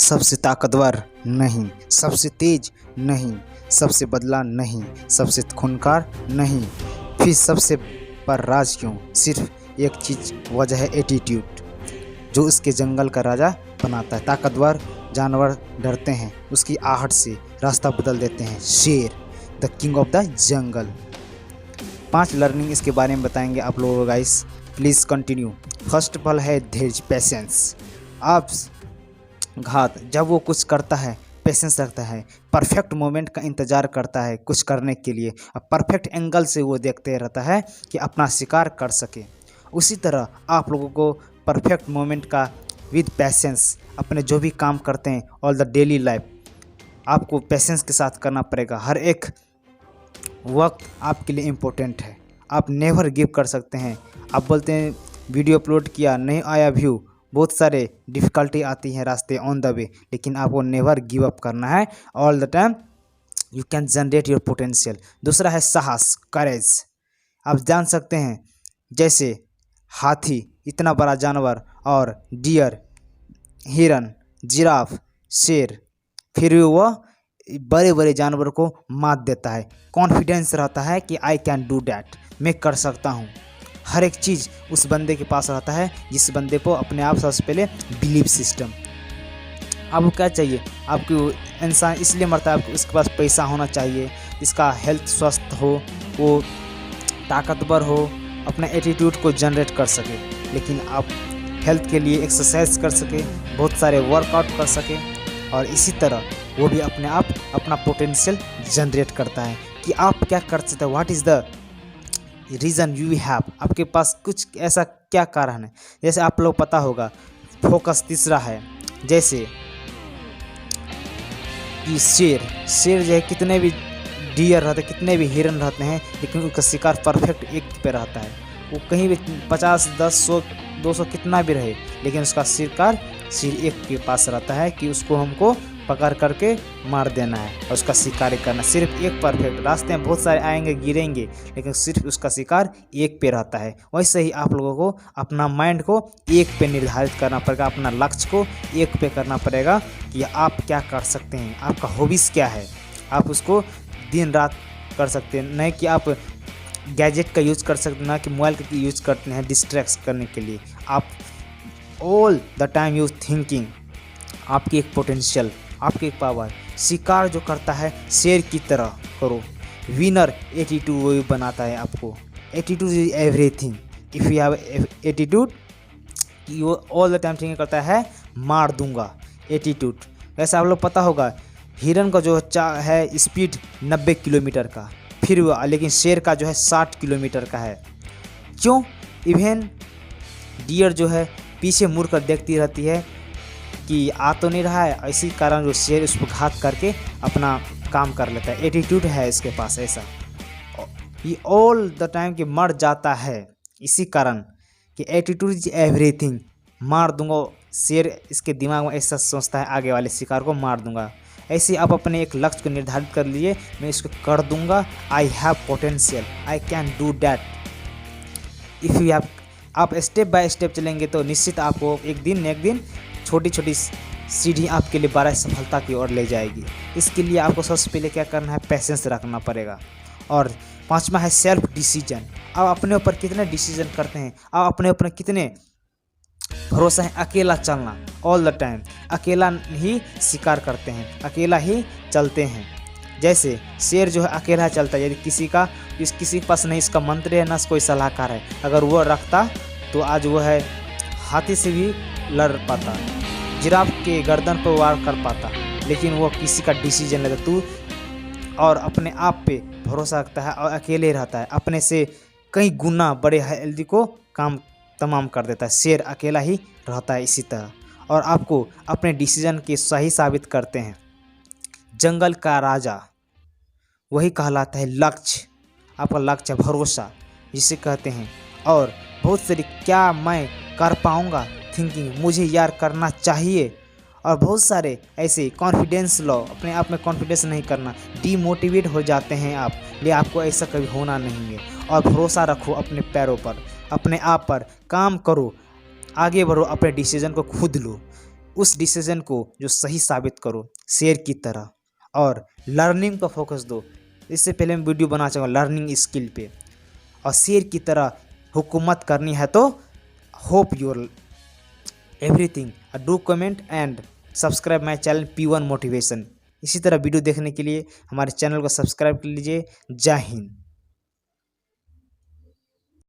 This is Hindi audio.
सबसे ताकतवर नहीं, सबसे तेज नहीं, सबसे बदला नहीं, सबसे खूंखार नहीं, फिर सबसे पर राज क्यों? सिर्फ एक चीज़ वजह है, एटीट्यूड, जो उसके जंगल का राजा बनाता है। ताकतवर जानवर डरते हैं, उसकी आहट से रास्ता बदल देते हैं। शेर, the king of the jungle. 5 learning इसके बारे में बताएंगे आप लोगों को guys, please continue. First of all है धैर्य, पेशेंस। आप घात जब वो कुछ करता है पेशेंस रखता है, परफेक्ट मोमेंट का इंतज़ार करता है कुछ करने के लिए, और परफेक्ट एंगल से वो देखते रहता है कि अपना शिकार कर सके। उसी तरह आप लोगों को परफेक्ट मोमेंट का विद पेशेंस अपने जो भी काम करते हैं ऑल द डेली लाइफ, आपको पेशेंस के साथ करना पड़ेगा। हर एक वक्त आपके लिए इम्पोर्टेंट है, आप नेवर गिव कर सकते हैं। आप बोलते हैं वीडियो अपलोड किया नहीं आया व्यू, बहुत सारे डिफ़िकल्टी आती हैं रास्ते ऑन द वे, लेकिन आपको नेवर गिव अप करना है। All the time you can generate your potential. दूसरा है साहस, करेज। आप जान सकते हैं जैसे हाथी इतना बड़ा जानवर, और डियर, हिरन, जिराफ, शेर, फिर भी वह बड़े बड़े जानवर को मात देता है। कॉन्फिडेंस रहता है कि आई कैन डू डैट, मैं कर सकता हूँ। हर एक चीज़ उस बंदे के पास रहता है जिस बंदे को अपने आप सबसे पहले बिलीव सिस्टम। आपको क्या चाहिए? आपको इंसान इसलिए मरता है, आपको उसके पास पैसा होना चाहिए, इसका हेल्थ स्वस्थ हो, वो ताकतवर हो, अपना एटीट्यूड को जनरेट कर सके। लेकिन आप हेल्थ के लिए एक्सरसाइज कर सके, बहुत सारे वर्कआउट कर सके, और इसी तरह वो भी अपने आप अपना पोटेंशियल जनरेट करता है कि आप क्या कर सकते हैं। What is the reason you have, आपके पास कुछ ऐसा क्या कारण है। जैसे आप लोग पता होगा फोकस। तीसरा है जैसे कि शेर जो है, कितने भी डियर रहते, कितने भी हिरन रहते हैं, लेकिन उसका शिकार परफेक्ट एक पे रहता है। वो कहीं भी 50, 10, 100, 200 कितना भी रहे, लेकिन उसका शिकार सिर्फ एक के पास रहता है कि उसको हमको पकड़ करके मार देना है और उसका शिकार करना। सिर्फ एक परफेक्ट। रास्ते में बहुत सारे आएंगे, गिरेंगे, लेकिन सिर्फ उसका शिकार एक पे रहता है। वैसे ही आप लोगों को अपना माइंड को एक पे निर्धारित करना पड़ेगा, अपना लक्ष्य को एक पे करना पड़ेगा कि आप क्या कर सकते हैं, आपका हॉबीज़ क्या है। आप उसको दिन रात कर सकते हैं, नहीं कि आप गैजेट का यूज़ कर सकते, ना कि मोबाइल का यूज़ करते हैं डिस्ट्रैक्ट करने के लिए। आप all the time use thinking, आपकी एक पोटेंशियल, आपकी एक पावर। शिकार जो करता है शेर की तरह करो। विनर एटीट्यूड वही बनाता है आपको। Attitude is everything. If you have attitude, वो ऑल द टाइम थिंकिंग करता है मार दूंगा। एटीट्यूड। वैसे आप लोग पता होगा हिरन का जो है स्पीड 90 किलोमीटर का, फिर वो, लेकिन शेर का जो है 60 किलोमीटर का है। क्यों? इवन डियर जो है पीछे मुड़ कर देखती रहती है कि आ तो नहीं रहा है, इसी कारण जो शेर उस पर घात करके अपना काम कर लेता है। एटीट्यूड है इसके पास ऐसा, ये ऑल द टाइम कि मर जाता है, इसी कारण कि एटीट्यूड इज एवरीथिंग। मार दूंगा, शेर इसके दिमाग में ऐसा सोचता है, आगे वाले शिकार को मार दूंगा। ऐसे आप अपने एक लक्ष्य को निर्धारित कर लिए, मैं इसको कर दूंगा। I have potential, I can do that. If you have, आप स्टेप बाय स्टेप चलेंगे तो निश्चित आपको एक दिन छोटी छोटी सीढ़ी आपके लिए बड़ा सफलता की ओर ले जाएगी। इसके लिए आपको सबसे पहले क्या करना है, पेशेंस रखना पड़ेगा। और 5वां है सेल्फ डिसीजन। आप अपने ऊपर कितने डिसीजन करते हैं, आप अपने ऊपर कितने भरोसा है। अकेला चलना, ऑल द टाइम अकेला ही शिकार करते हैं, अकेला ही चलते हैं। जैसे शेर जो है अकेला चलता है, यदि किसी के पास नहीं इसका मंत्री है, ना कोई सलाहकार है, अगर वो रखता तो आज वो है हाथी से भी लड़ पाता, जिराफ के गर्दन पर वार कर पाता, लेकिन वो किसी का डिसीजन लेता। तू और अपने आप पे भरोसा रखता है और अकेले रहता है, अपने से कई गुना बड़े हेल्दी को काम तमाम कर देता है। शेर अकेला ही रहता है इसी तरह, और आपको अपने डिसीजन के सही साबित करते हैं। जंगल का राजा वही कहलाता है लक्ष्य, आपका लक्ष्य भरोसा जिसे कहते हैं। और बहुत सारी क्या मैं कर पाऊँगा थिंकिंग, मुझे यार करना चाहिए, और बहुत सारे ऐसे कॉन्फिडेंस लो, अपने आप में कॉन्फिडेंस नहीं करना, डीमोटिवेट हो जाते हैं आप, ले आपको ऐसा कभी होना नहीं है। और भरोसा रखो अपने पैरों पर, अपने आप पर काम करो, आगे बढ़ो, अपने डिसीजन को खुद लो। उस डिसीजन को जो सही साबित करो शेर की तरह, और लर्निंग पर फोकस दो। इससे पहले मैं वीडियो बना चाहूँगा लर्निंग स्किल पे। और शेर की तरह हुकूमत करनी है तो hope your everything. Do comment and subscribe my channel P1 motivation. इसी तरह वीडियो देखने के लिए हमारे चैनल को सब्सक्राइब कर लीजिए। जय हिंद।